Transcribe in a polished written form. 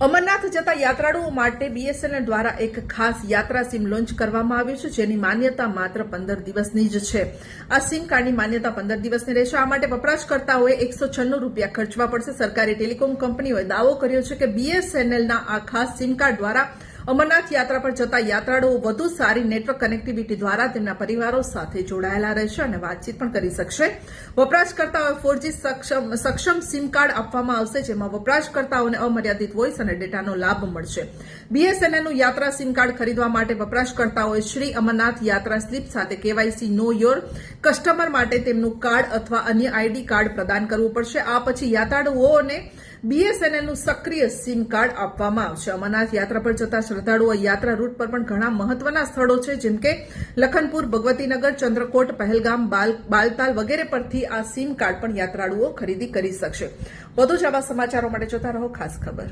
અમરનાથ જતા યાત્રાળુઓ માટે બીએસએનએલ દ્વારા એક ખાસ યાત્રા સિમ લોન્ચ કરવામાં આવ્યું છે, જેની માન્યતા માત્ર 15 દિવસની જ છે. આ સિમ કાર્ડની માન્યતા 15 દિવસની રહેશે. આ માટે વપરાશકર્તાઓએ ₹196 ખર્ચવા પડશે. સરકારી ટેલિકોમ કંપનીઓએ દાવો કર્યો છે કે બીએસએનએલના આ ખાસ સિમ કાર્ડ દ્વારા અમરનાથ યાત્રા પર જતા યાત્રાળુઓ વધુ સારી નેટવર્ક કનેક્ટિવિટી દ્વારા તેમના પરિવારો સાથે જોડાયેલા રહેશે અને વાતચીત પણ કરી શકશે. વપરાશકર્તાઓએ 4G સક્ષમ સિમ કાર્ડ આપવામાં આવશે, જેમાં વપરાશકર્તાઓને અમર્યાદિત વોઇસ અને ડેટાનો લાભ મળશે. બીએસએનએલનું યાત્રા સિમ કાર્ડ ખરીદવા માટે વપરાશકર્તાઓએ શ્રી અમરનાથ યાત્રા સ્લીપ સાથે કેવાયસી નો યોર કસ્ટમર માટે તેમનું કાર્ડ અથવા અન્ય આઈડી કાર્ડ પ્રદાન કરવું પડશે. આ પછી યાત્રાળુઓને બીએસએનએલનું સક્રિય સિમ કાર્ડ આપવામાં આવશે. અમરનાથ યાત્રા પર જતા શ્રદ્ધાળુઓ યાત્રા રૂટ પર પણ ઘણા મહત્વના સ્થળો છે, જેમ કે લખનપુર, ભગવતીનગર, ચંદ્રકોટ, પહેલગામ, બાલતાલ વગેરે પરથી આ સિમ કાર્ડ પણ યાત્રાળુઓ ખરીદી કરી શકશે. વધુ જ આવા સમાચારો માટે જોતા રહો ખાસ ખબર.